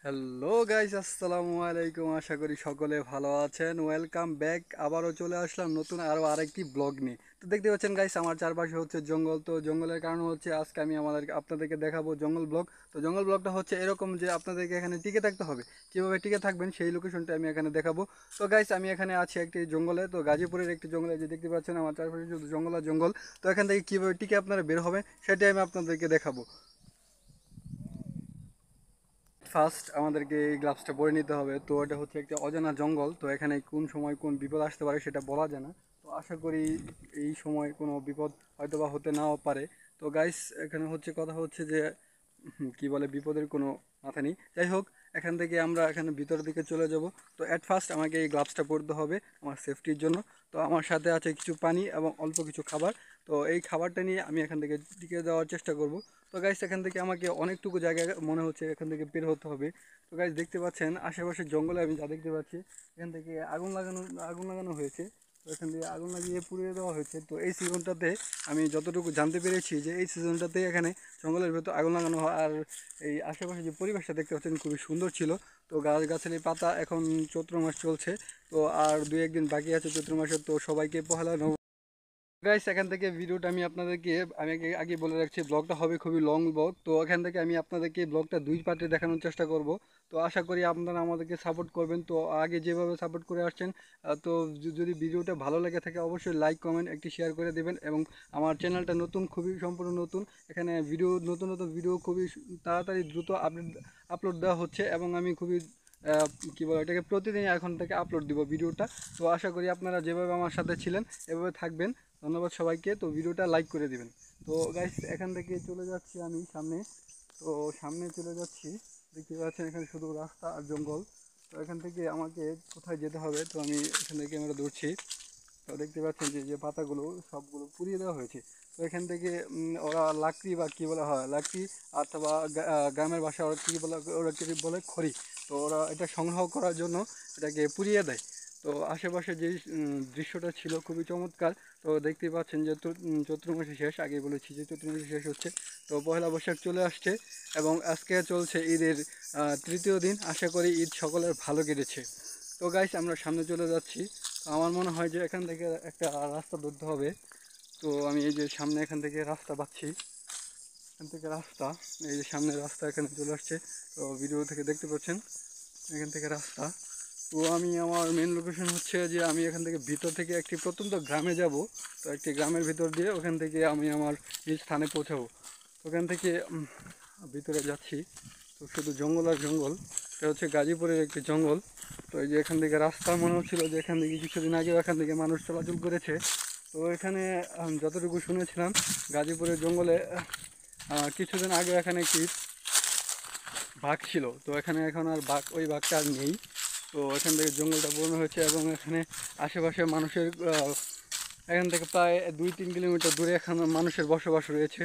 Hello guys, আসসালামু আলাইকুম। আশা করি সকলে ভালো আছেন। Welcome back. আবারও চলে আসলাম নতুন আরেকটি ব্লগ নিয়ে। তো দেখতে পাচ্ছেন গাইস, আমার চারপাশে হচ্ছে জঙ্গল। তো জঙ্গলের কারণ হচ্ছে আজকে আমি আপনাদেরকে দেখাবো জঙ্গল ব্লগ। তো জঙ্গল ব্লগটা হচ্ছে এরকম যে আপনাদেরকে এখানে টিকে থাকতে হবে। কিভাবে টিকে থাকবেন সেই লোকেশনটা আমি এখানে দেখাবো। তো গাইস, আমি এখানে আছি একটি জঙ্গলে। তো গাজীপুরের একটি জঙ্গলে, যে দেখতে পাচ্ছেন আমার চারপাশে শুধু জঙ্গল আর জঙ্গল। তো এখান থেকে কিভাবে টিকে আপনারা বের হবেন সেটাই আমি আপনাদেরকে দেখাবো। ফার্স্ট আমাদেরকে এই গ্লাভসটা পরে নিতে হবে। তো এটা হচ্ছে একটা অজানা জঙ্গল, তো এখানে কোন সময় কোন বিপদ আসতে পারে সেটা বলা যায় না। তো আশা করি এই সময় কোনো বিপদ হয়তো বা হতে নাও পারে। তো গাইস, এখানে হচ্ছে কথা হচ্ছে যে কি বলে, বিপদের কোনো মাথা নেই। যাই হোক, এখান থেকে আমরা এখানে ভিতরের দিকে চলে যাব। তো অ্যাট ফার্স্ট আমাকে এই গ্লাভসটা পরতে হবে আমার সেফটির জন্য। তো আমার সাথে আছে কিছু পানি এবং অল্প কিছু খাবার। তো এই খাবারটা নিয়ে আমি এখান থেকে টিকে যাওয়ার চেষ্টা করব। তো গাইস, এখান থেকে আমাকে অনেকটুকু জায়গা মনে হচ্ছে এখান থেকে বের হতে হবে। তো গাইস, দেখতে পাচ্ছেন আশেপাশের জঙ্গলে আমি যা দেখতে পাচ্ছি, এখান থেকে আগুন লাগানো হয়েছে। তো এখান থেকে আগুন লাগিয়ে পুড়িয়ে দেওয়া হয়েছে। তো এই সিজনটাতে আমি যতটুকু জানতে পেরেছি যে এই সিজনটাতে এখানে জঙ্গলের ভেতর আগুন লাগানো হয়। আর এই আশেপাশে যে পরিবেশটা দেখতে পাচ্ছেন খুবই সুন্দর ছিল। তো গাছগাছালি পাতা, এখন চৈত্র মাস চলছে। তো আর দু একদিন বাকি আছে চৈত্র মাসের। তো সবাইকে পহেলা গাইস, এখান থেকে ভিডিওটা আমি আগে বলে রাখছি, ব্লগটা হবে খুবই লং ব্লগ। তো এখান থেকে আমি আপনাদেরকে ব্লগটা দুই পার্টে দেখানোর চেষ্টা করব। তো আশা করি আপনারা আমাদেরকে সাপোর্ট করবেন। তো আগে যেভাবে সাপোর্ট করে আসছেন, তো যদি ভিডিওটা ভালো লেগে থাকে অবশ্যই লাইক কমেন্ট একটি শেয়ার করে দেবেন। এবং আমার চ্যানেলটা নতুন, খুবই সম্পূর্ণ নতুন। এখানে নতুন নতুন ভিডিও খুবই তাড়াতাড়ি দ্রুত আপলোড দেওয়া হচ্ছে। এবং আমি খুবই আহ, কি বলে এটাকে, প্রতিদিন এখন থেকে আপলোড দিব ভিডিওটা। তো আশা করি আপনারা যেভাবে আমার সাথে ছিলেন এভাবে থাকবেন। ধন্যবাদ সবাইকে। তো ভিডিওটা লাইক করে দিবেন। তো গাইস, এখান থেকে চলে যাচ্ছি আমি সামনে। তো সামনে চলে যাচ্ছি, দেখতে পাচ্ছেন এখানে শুধু রাস্তা আর জঙ্গল। তো এখান থেকে আমাকে কোথায় যেতে হবে, তো আমি এখান থেকে ক্যামেরা ধরছি। তো দেখতে পাচ্ছেন যে যে পাতাগুলো সবগুলো পুড়িয়ে দেওয়া হয়েছে। তো এখান থেকে ওরা লাকড়ি বা কী বলা হয়, লাকড়ি অথবা গ্রামের ভাষা ওরা কী বলে, ওরা কী বলে, খড়ি। তো ওরা এটা সংগ্রহ করার জন্য এটাকে পুড়িয়ে দেয়। তো আশেপাশে যেই দৃশ্যটা ছিল খুবই চমৎকার। তো দেখতেই পাচ্ছেন যে চৈত্র মাসে শেষ, আগে বলেছি যে চৈত্র মাসে শেষ হচ্ছে। তো পয়লা বৈশাখ চলে আসছে এবং আজকে চলছে ঈদের তৃতীয় দিন। আশা করি ঈদ সকলের ভালো কেটেছে। তো গাইস, আমরা সামনে চলে যাচ্ছি। তো আমার মনে হয় যে এখান থেকে একটা রাস্তা ধরতে হবে। তো আমি এই যে সামনে এখান থেকে রাস্তা পাচ্ছি, এখান থেকে রাস্তা, এই যে সামনে রাস্তা এখানে চলে আসছে। তো ভিডিও থেকে দেখতে পাচ্ছেন এখান থেকে রাস্তা। তো আমি আমার মেন লোকেশন হচ্ছে যে আমি এখান থেকে ভিতর থেকে একটি প্রত্যন্ত গ্রামে যাব। তো একটি গ্রামের ভিতর দিয়ে ওখান থেকে আমি আমার নিজ স্থানে পৌঁছাবো। ওখান থেকে ভিতরে যাচ্ছি। তো শুধু জঙ্গল আর জঙ্গল। এটা হচ্ছে গাজীপুরের একটি জঙ্গল। তো এই যে এখান থেকে রাস্তা মনে হচ্ছিল যে এখান থেকে কিছুদিন আগেও এখান থেকে মানুষ চলাচল করেছে। তো এখানে যতটুকু শুনেছিলাম, গাজীপুরের জঙ্গলে কিছুদিন আগে এখানে একটি বাঘ ছিল। তো এখানে এখন আর ওই বাঘটা আর নেই। তো এখান থেকে জঙ্গলটা পূর্ণ হয়েছে এবং এখানে আশেপাশে মানুষের এখান থেকে প্রায় 2-3 কিলোমিটার দূরে এখন মানুষের বসবাস রয়েছে।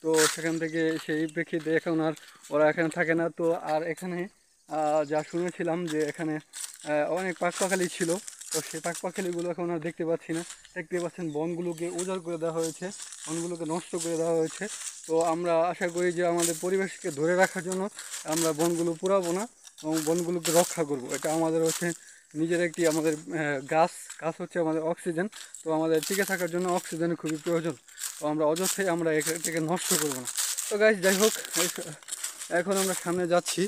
তো সেখান থেকে সেই প্রেক্ষিতে এখন আর ওরা এখানে থাকে না। তো আর এখানে যা শুনেছিলাম যে এখানে অনেক পাখপাখালি ছিল। তো সেই পাখপাখালিগুলো এখন আর দেখতে পাচ্ছি না। দেখতে পাচ্ছেন বনগুলোকে উজাড় করে দেওয়া হয়েছে, বনগুলোকে নষ্ট করে দেওয়া হয়েছে। তো আমরা আশা করি যে আমাদের পরিবেশকে ধরে রাখার জন্য আমরা বনগুলো পুরাবো না এবং বনগুলোকে রক্ষা করব। এটা আমাদের হচ্ছে নিজের একটি, আমাদের গাছ গাছ হচ্ছে আমাদের অক্সিজেন। তো আমাদের টিকে থাকার জন্য অক্সিজেনের খুবই প্রয়োজন। তো আমরা অযথাই আমরা এটাকে নষ্ট করবো না। তো গাইস, যাই হোক, এখন আমরা সামনে যাচ্ছি।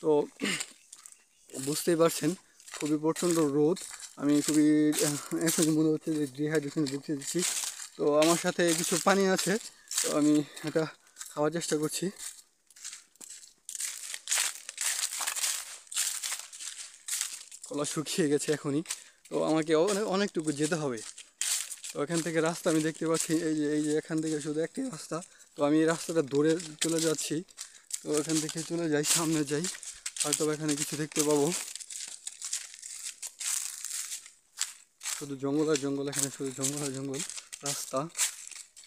তো বুঝতেই পারছেন খুবই প্রচণ্ড রোদ। আমি খুবই এখন মনে হচ্ছে যে ডিহাইড্রেশনে ভুগতেছি। তো আমার সাথে কিছু পানি আছে, তো আমি এটা খাওয়ার চেষ্টা করছি। গলা শুকিয়ে গেছে এখনই। তো আমাকে অনেকটুকু যেতে হবে। তো এখান থেকে রাস্তা আমি দেখতে পাচ্ছি, এই যে এখান থেকে শুধু একটি রাস্তা। তো আমি এই রাস্তাটা ধরে চলে যাচ্ছি। তো এখান থেকে চলে যাই, সামনে যাই, হয়তো এখানে কিছু দেখতে পাবো। শুধু জঙ্গল আর জঙ্গল, এখানে শুধু জঙ্গল আর জঙ্গল রাস্তা।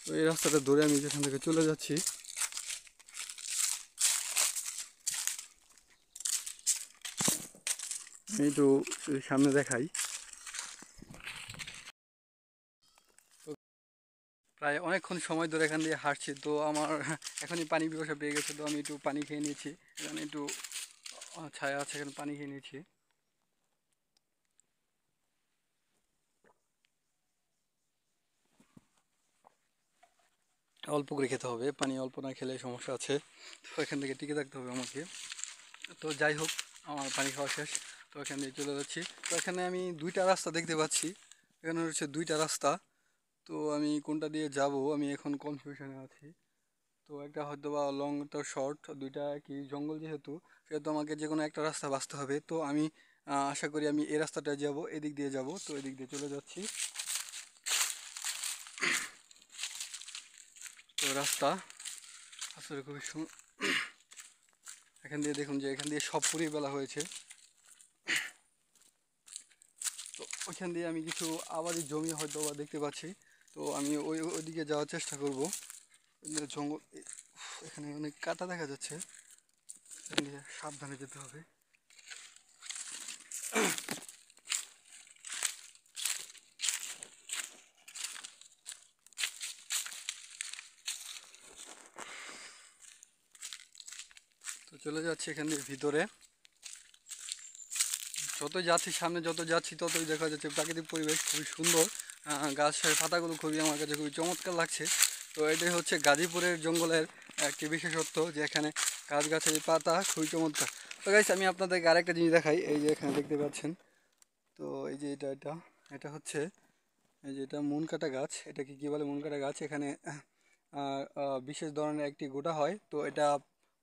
তো এই রাস্তাটা ধরে আমি যেখান থেকে চলে যাচ্ছি। আমি একটু সামনে দেখাই। প্রায় অনেকক্ষণ সময় ধরে এখান দিয়ে হাঁটছি। তো আমার এখনই পানি পিপাসা পেয়ে গেছে। তো আমি একটু পানি খেয়ে নিয়েছি, এখানে একটু ছায়া আছে, এখানে পানি খেয়ে নিয়েছি। অল্প করে খেতে হবে, পানি অল্প না খেলে সমস্যা আছে। তো এখান থেকে টিকে থাকতে হবে আমাকে। তো যাই হোক, আমার পানি খাওয়া শেষ। তো এখান দিয়ে চলে যাচ্ছি। তো এখানে আমি দুইটা রাস্তা দেখতে পাচ্ছি। এখানে হচ্ছে দুইটা রাস্তা। তো আমি কোনটা দিয়ে যাব আমি এখন কনফিউশনে আছি। তো একটা হয়তো বা লং, তো শর্ট, দুইটা কি জঙ্গল যেহেতু, সেহেতু আমাকে যে কোনো একটা রাস্তা বাছতে হবে। তো আমি আশা করি আমি এই রাস্তাটায় যাব, এদিক দিয়ে যাব। তো এদিক দিয়ে চলে যাচ্ছি। তো রাস্তা আসলে খুবই এখান দিয়ে দেখুন যে এখান দিয়ে সব পুড়িয়ে ফেলা হয়েছে। তো ওইখান দিয়ে আমি কিছু আবাদি জমি হয়তো বা দেখতে পাচ্ছি। তো আমি ওইদিকে যাওয়ার চেষ্টা করব। জঙ্গল, এখানে অনেক কাটা দেখা যাচ্ছে, এখান দিয়ে সাবধানে যেতে হবে। তো চলে যাচ্ছি এখান দিয়ে ভিতরে। যত যাচ্ছি সামনে, যত যাচ্ছি ততই দেখা যাচ্ছে প্রাকৃতিক পরিবেশ খুবই সুন্দর। গাছের পাতাগুলো খুবই আমার কাছে খুবই চমৎকার লাগছে। তো এটাই হচ্ছে গাজীপুরের জঙ্গলের একটি বিশেষত্ব, যে এখানে গাছের পাতা খুবই চমৎকার। তো গাইস, আমি আপনাদেরকে আরেকটা জিনিস দেখাই। এই যে এখানে দেখতে পাচ্ছেন, তো এই যে এটা এটা এটা হচ্ছে, এই যে এটা মন কাটা গাছ। এটাকে কি বলে? মন কাটা গাছ। এখানে বিশেষ ধরনের একটি গোটা হয়। তো এটা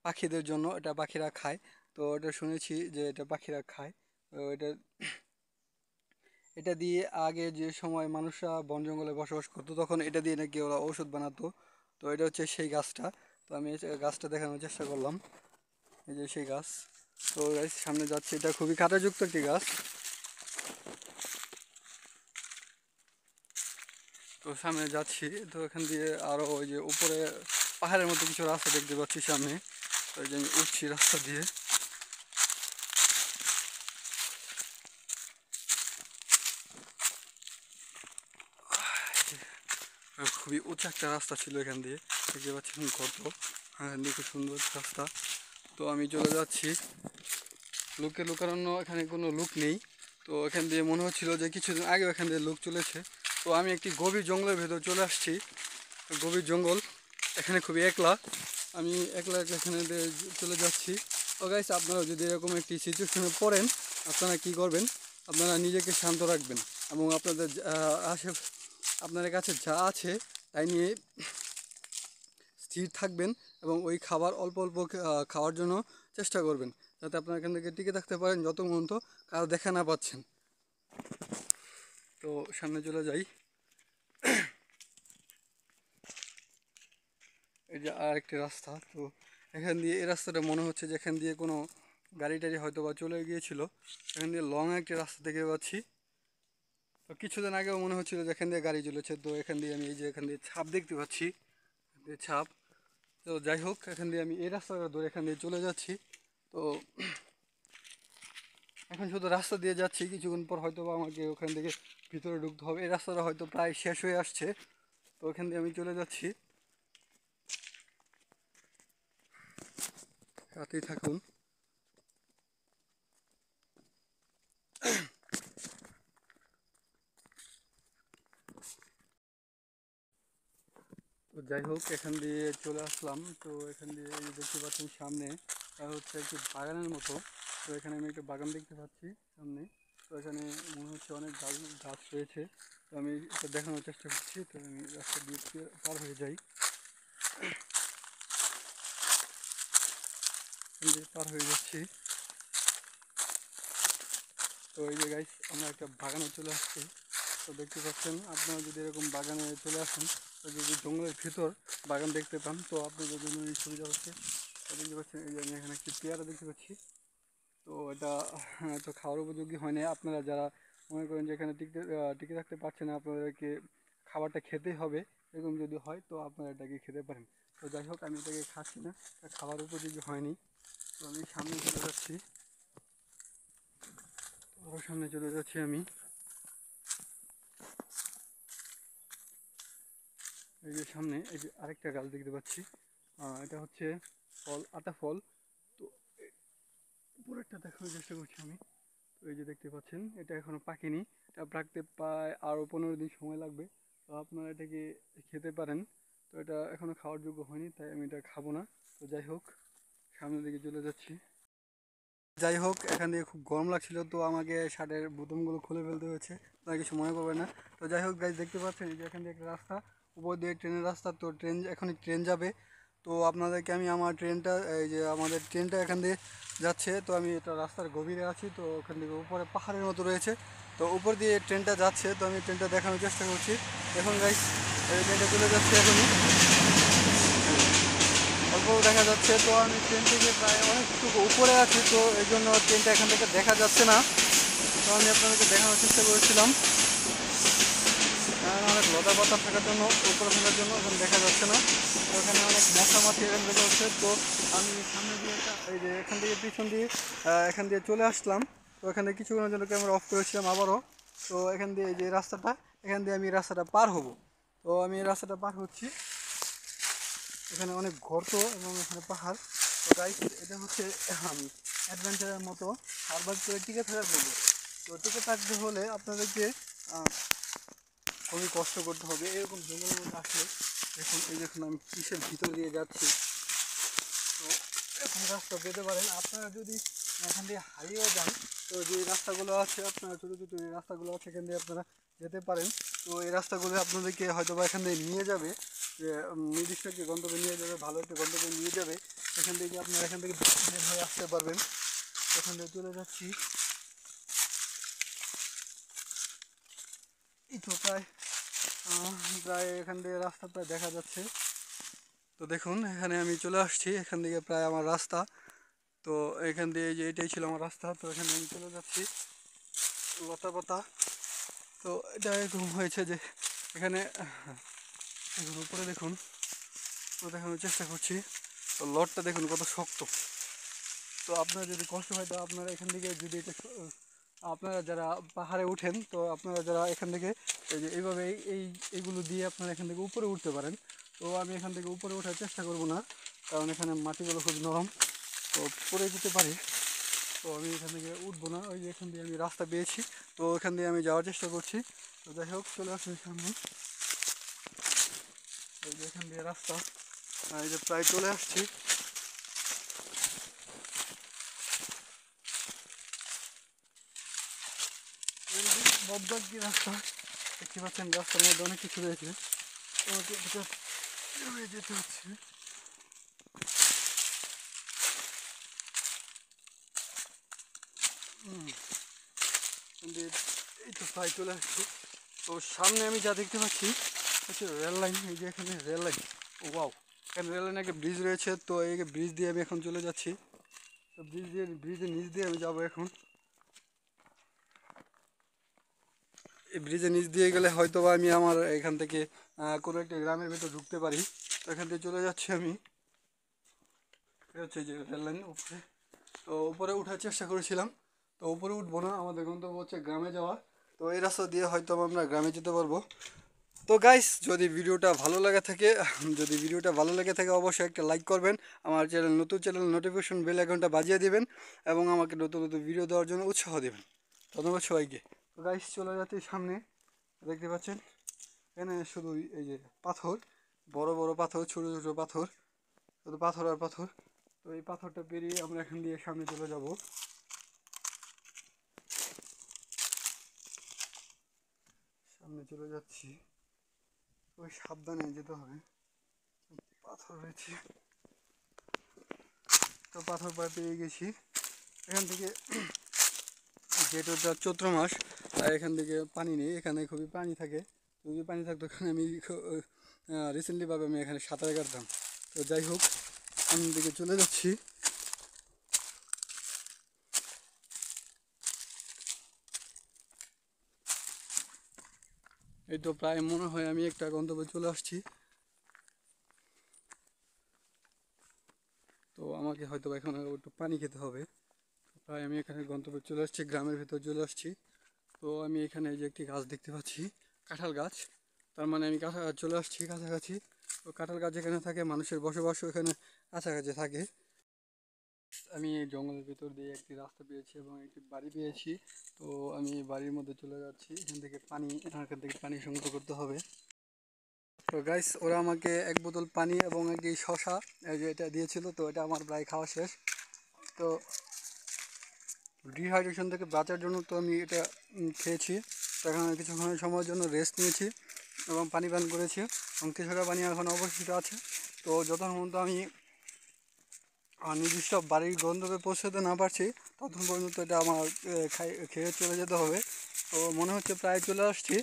পাখিদের জন্য, এটা পাখিরা খায়। তো এটা শুনেছি যে এটা পাখিরা খায়। তো এটা এটা দিয়ে আগে যে সময় মানুষরা বন জঙ্গলে বসবাস করতো, তখন এটা দিয়ে নাকি ওরা ঔষধ বানাতো। তো এটা হচ্ছে সেই গাছটা। তো আমি এই গাছটা দেখানোর চেষ্টা করলাম। এই যে সেই গাছ। তো গাছ সামনে যাচ্ছে, এটা খুবই কাঁটাযুক্ত একটি গাছ। তো সামনে যাচ্ছি। তো এখান দিয়ে আরো ওই যে উপরে পাহাড়ের মতো কিছু রাস্তা দেখতে পাচ্ছি সামনে। তো এই যে আমি উঠছি রাস্তা দিয়ে। খুবই উঁচু একটা রাস্তা ছিল এখান দিয়ে, দেখতে পাচ্ছি কত। এখান দিয়ে খুব সুন্দর রাস্তা। তো আমি চলে যাচ্ছি। লুকানো এখানে কোনো লোক নেই। তো এখান দিয়ে মনে হচ্ছিল যে কিছুদিন আগেও এখান দিয়ে লোক চলেছে। তো আমি একটি গভীর জঙ্গলের ভেতর চলে আসছি। গভীর জঙ্গল, এখানে খুবই একলা। আমি একলা একলা এখানে দিয়ে চলে যাচ্ছি। তো গাইস, আপনারা যদি এরকম একটি সিচুয়েশনে পড়েন, আপনারা কি করবেন? আপনারা নিজেকে শান্ত রাখবেন এবং আপনাদের আপনাদের কাছে যা আছে তাই নিয়ে স্থির থাকবেন এবং ওই খাবার অল্প অল্প খাওয়ার জন্য চেষ্টা করবেন, যাতে আপনারা এখান থেকে টিকে থাকতে পারেন যত পর্যন্ত কারো দেখা না পাচ্ছেন। তো সামনে চলে যাই। এই যে আর একটি রাস্তা। তো এখান দিয়ে, এই রাস্তাটা মনে হচ্ছে যে এখান দিয়ে কোনো গাড়ি টাড়ি হয়তো বা চলে গিয়েছিল। এখান দিয়ে লং একটি রাস্তা দেখতে পাচ্ছি। তো কিছুদিন আগেও মনে হচ্ছিল যে এখান দিয়ে গাড়ি চলেছে। তো এখান দিয়ে আমি এই যে এখান দিয়ে ছাপ দেখতে পাচ্ছি, ছাপ। তো যাই হোক, এখান দিয়ে আমি এই রাস্তাটা ধরে এখান দিয়ে চলে যাচ্ছি। তো এখন শুধু রাস্তা দিয়ে যাচ্ছি, কিছুক্ষণ পর হয়তো বা আমাকে ওখান থেকে ভিতরে ঢুকতে হবে। এই রাস্তাটা হয়তো প্রায় শেষ হয়ে আসছে। তো ওখান দিয়ে আমি চলে যাচ্ছি। সাথেই থাকুন। তো যাই হোক, এখান দিয়ে চলে আসলাম। তো এখান দিয়ে এই যে দেখতে পাচ্ছেন সামনে হচ্ছে একটি বাগানের মতো। তো এখানে আমি একটা বাগান দেখতে পাচ্ছি সামনে। তো এখানে মনে হচ্ছে অনেক গাছ গাছ রয়েছে। তো আমি এটা দেখানোর চেষ্টা করছি। তো আমি রাস্তা দিয়ে পার হয়ে যাই, পার হয়ে যাচ্ছি। তো এই যে গাইস, আমরা একটা বাগানে চলে আসছি। তো দেখতে পাচ্ছেন, আপনারা যদি এরকম বাগানে চলে আসেন, তো যদি জঙ্গলের ভিতর বাগান দেখতে পান, তো আপনাদের জন্য এই সুবিধা হচ্ছে। তো দেখতে পাচ্ছেন, এই যে আমি এখানে একটি পেয়ারা দেখতে পাচ্ছি। তো এটা তো খাওয়ার উপযোগী হয় না। আপনারা যারা মনে করেন যে এখানে টিকে থাকতে পারছেন না, আপনাদেরকে খাবারটা খেতেই হবে, এরকম যদি হয় তো আপনারা এটাকে খেতে পারেন। তো যাই হোক, আমি এটাকে খাচ্ছি না, এটা খাওয়ার উপযোগী হয়নি। তো আমি সামনে চলে যাচ্ছি। আরও সামনে চলে যাচ্ছি আমি। এই যে সামনে এই যে আরেকটা গাছ দেখতে পাচ্ছি। এটা হচ্ছে ফল, আতা ফল। তো দেখানোর চেষ্টা করছি আমি। তো এই যে দেখতে পাচ্ছেন এটা এখনো পাকেনি, এটা পাকতে প্রায় আরও 15 দিন সময় লাগবে। তো আপনারা এটাকে খেতে পারেন। তো এটা এখনো খাওয়ার যোগ্য হয়নি, তাই আমি এটা খাবো না। তো যাই হোক, সামনের দিকে চলে যাচ্ছি। যাই হোক, এখান থেকে খুব গরম লাগছিল, তো আমাকে শার্টের বোতামগুলো খুলে ফেলতে হয়েছে, তাই কিছু মনে করবে না। তো যাই হোক গাইজ, দেখতে পাচ্ছেন এই যে এখান থেকে একটা রাস্তা, উপর দিয়ে ট্রেনের রাস্তা। তো ট্রেন এখনই ট্রেন যাবে। তো আপনাদেরকে আমি আমার ট্রেনটা, এই যে আমাদের ট্রেনটা এখান দিয়ে যাচ্ছে। তো আমি এটা রাস্তার গভীরে আছি, তো ওখান থেকে উপরে পাহাড়ের মতো রয়েছে, তো উপর দিয়ে ট্রেনটা যাচ্ছে। তো আমি ট্রেনটা দেখানোর চেষ্টা করছি। এখন গাইজ এই ট্রেনটা চলে যাচ্ছে এখনই, অল্প দেখা যাচ্ছে। তো আমি ট্রেন থেকে প্রায় অনেকটুকু উপরে আছি, তো এই জন্য ট্রেনটা এখান থেকে দেখা যাচ্ছে না। তো আমি আপনাদেরকে দেখানোর চেষ্টা করেছিলাম, অনেক লতা পাতা থাকার জন্য, উপরে থাকার জন্য এখন দেখা যাচ্ছে না। তো এখানে অনেক মশা মাছি এখান থেকে হচ্ছে। তো আমি সামনে দিয়ে এই যে এখান থেকে পিছন দিয়ে এখান দিয়ে চলে আসলাম। তো এখান থেকে কিছুক্ষণের জন্য ক্যামেরা অফ করেছিলাম আবারও। তো এখান দিয়ে এই যে রাস্তাটা, এখান দিয়ে আমি রাস্তাটা পার হব। তো আমি এই রাস্তাটা পার হচ্ছি। এখানে অনেক গর্ত এবং এখানে পাহাড়। তো গাইস, এটা হচ্ছে অ্যাডভেঞ্চারের মতো সার্ভাইভ করে টিকে থাকার মতো। তো টিকে থাকতে হলে আপনাদেরকে খুবই কষ্ট করতে হবে এরকম জঙ্গলের মধ্যে আসলে। দেখুন, এই দেখুন আমি কিসের ভিতর দিয়ে যাচ্ছি। তো এখন রাস্তা পেতে পারেন আপনারা যদি এখান দিয়ে হারিয়েও যান। তো যে রাস্তাগুলো আছে, আপনারা ছোটো ছোটো যে রাস্তাগুলো আছে, এখান দিয়ে আপনারা যেতে পারেন। তো এই রাস্তাগুলো আপনাদেরকে হয়তো বা এখান দিয়ে নিয়ে যাবে, যে নির্দিষ্ট একটি গন্তব্যে নিয়ে যাবে, ভালো একটি গন্তব্যে নিয়ে যাবে। এখান থেকে আপনারা এখান থেকে বের হয়ে আসতে পারবেন। এখান থেকে চলে যাচ্ছি। এই তো প্রায় প্রায় এখান থেকে রাস্তা প্রায় দেখা যাচ্ছে। তো দেখুন, এখানে আমি চলে আসছি, এখান থেকে প্রায় আমার রাস্তা। তো এখান দিয়ে যে এটাই ছিল আমার রাস্তা। তো এখানে আমি চলে যাচ্ছি, লতা পাতা। তো এটা এরকম হয়েছে যে এখানে দেখুন উপরে দেখুন, তো দেখানোর চেষ্টা করছি। তো লটটা দেখুন কত শক্ত। তো আপনারা যদি কষ্ট হয়, তো আপনারা এখান থেকে যদি এটা আপনারা যারা পাহাড়ে উঠেন, তো আপনারা যারা এখান থেকে এই যে এইভাবে এইগুলো দিয়ে আপনারা এখান থেকে উপরে উঠতে পারেন। তো আমি এখান থেকে উপরে ওঠার চেষ্টা করব না, কারণ এখানে মাটিগুলো খুব নরম, তো পড়ে যেতে পারি। তো আমি এখান থেকে উঠবো না। ওই যে এখান দিয়ে আমি রাস্তা পেয়েছি, তো এখান দিয়ে আমি যাওয়ার চেষ্টা করছি। তো যাই হোক, চলে আসুন সামনে। এই যে এখান দিয়ে রাস্তা, এই যে প্রায় চলে আসছি। বদ্ধ কি রাস্তা, দেখতে পাচ্ছেন রাস্তার মধ্যে অনেক কিছু রয়েছে, আমাকে এটা এভাবে যেতে হচ্ছে। কিন্তু এই তো প্রায় চলে আসছি। তো সামনে আমি যা দেখতে পাচ্ছি হচ্ছে রেল লাইন। এই যে এখানে রেল লাইন, ও ওয়াও, এখানে রেল লাইনে একটা ব্রিজ রয়েছে। তো এই ব্রিজ দিয়ে আমি এখন চলে যাচ্ছি। তো ব্রিজের নিচ দিয়ে আমি যাবো এখন। এই ব্রিজের নিচ দিয়ে গেলে হয়তো বা আমি আমার এখান থেকে কোনো একটা গ্রামের ভেতর ঢুকতে পারি। তো এখান থেকে চলে যাচ্ছি আমি। এটা হচ্ছে যে রেল লাইন উপরে। তো উপরে ওঠার চেষ্টা করেছিলাম, তো উপরে উঠবো না, আমাদের গন্তব্য হচ্ছে গ্রামে যাওয়া। তো এই রাস্তা দিয়ে হয়তো আমরা গ্রামে যেতে পারবো। তো গাইস, যদি ভিডিওটা ভালো লেগে থাকে অবশ্যই একটা লাইক করবেন। আমার নতুন চ্যানেল নোটিফিকেশন বেল আইকনটা বাজিয়ে দিবেন, এবং আমাকে নতুন নতুন ভিডিও দেওয়ার জন্য উৎসাহ দেবেন। ধন্যবাদ সবাইকে। তো গাইস, চলে যাচ্ছি সামনে। দেখতে পাচ্ছেন এখানে শুধু এই যে পাথর, বড় বড় পাথর, ছোট ছোট পাথর, শুধু পাথর আর পাথর। তো এই পাথরটা পেরিয়ে আমরা এখান দিয়ে সামনে চলে যাব। সামনে চলে যাচ্ছি, ওই সাবধানে যেতে হবে, পাথর রয়েছে। তো পাথর পাড় পেয়ে গেছি এখান থেকে। যেহেতু এটা চৈত্র মাস, তাই এখান থেকে পানি নেই, এখানে খুবই পানি থাকে। যদি পানি থাকতো এখানে আমি রিসেন্টলিভাবে আমি এখানে সাঁতার কাটতাম। তো যাই হোক, সামনের দিকে চলে যাচ্ছি। এই তো প্রায় মনে হয় আমি একটা গন্তব্যে চলে আসছি। তো আমাকে হয়তো এখন একটু পানি খেতে হবে। প্রায় আমি এখানে গন্তব্যে চলে আসছি, গ্রামের ভিতর চলে আসছি। তো আমি এখানে যে একটি গাছ দেখতে পাচ্ছি, কাঁঠাল গাছ। তার মানে আমি চলে আসছি কাছাকাছি। তো কাঁঠাল গাছ যেখানে থাকে মানুষের বসবাসও এখানে কাছাকাছি থাকে। আমি এই জঙ্গলের ভিতর দিয়ে একটি রাস্তা পেয়েছি এবং একটি বাড়ি পেয়েছি। তো আমি বাড়ির মধ্যে চলে যাচ্ছি। এখান থেকে পানি সংগ্রহ করতে হবে। তো গাইস, ওরা আমাকে এক বোতল পানি এবং একটি শশা এই যে এটা দিয়েছিল, তো এটা আমার প্রায় খাওয়া শেষ। তো ডিহাইড্রেশন থেকে বাঁচার জন্য তো আমি এটা খেয়েছি। তো এখন আমি কিছুক্ষণ সময়ের জন্য রেস্ট নিয়েছি এবং পানি পান করেছি এবং কিছুটা পানি এখন অবশিষ্ট আছে। তো যতক্ষণ পর্যন্ত আমি নির্দিষ্ট বাড়ির গন্তব্যে পৌঁছতে না পারছি ততক্ষণ পর্যন্ত এটা আমার খেয়ে চলে যেতে হবে। তো মনে হচ্ছে প্রায় চলে আসছি,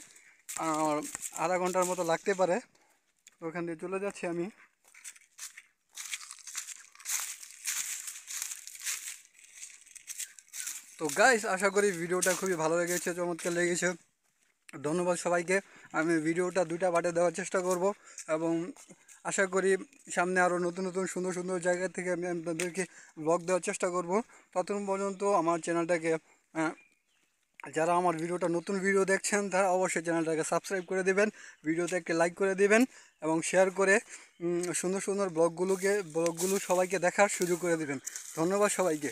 আর আধা ঘন্টার মতো লাগতে পারে। তো ওখান দিয়ে চলে যাচ্ছি আমি। তো গাইস, আশা করি ভিডিওটা খুবই ভালো লেগেছে, চমৎকার লেগেছে। ধন্যবাদ সবাইকে। আমি ভিডিওটা দুইটা পার্টে দেওয়ার চেষ্টা করব এবং আশা করি সামনে আরও নতুন নতুন সুন্দর সুন্দর জায়গা থেকে আমি আপনাদেরকে ব্লগ দেওয়ার চেষ্টা করব। ততক্ষণ পর্যন্ত আমার চ্যানেলটাকে যারা আমার ভিডিওটা নতুন ভিডিও দেখছেন তারা অবশ্যই চ্যানেলটাকে সাবস্ক্রাইব করে দেবেন, ভিডিওতে একটি লাইক করে দেবেন এবং শেয়ার করে সুন্দর সুন্দর ব্লগগুলো সবাইকে দেখার সুযোগ করে দেবেন। ধন্যবাদ সবাইকে।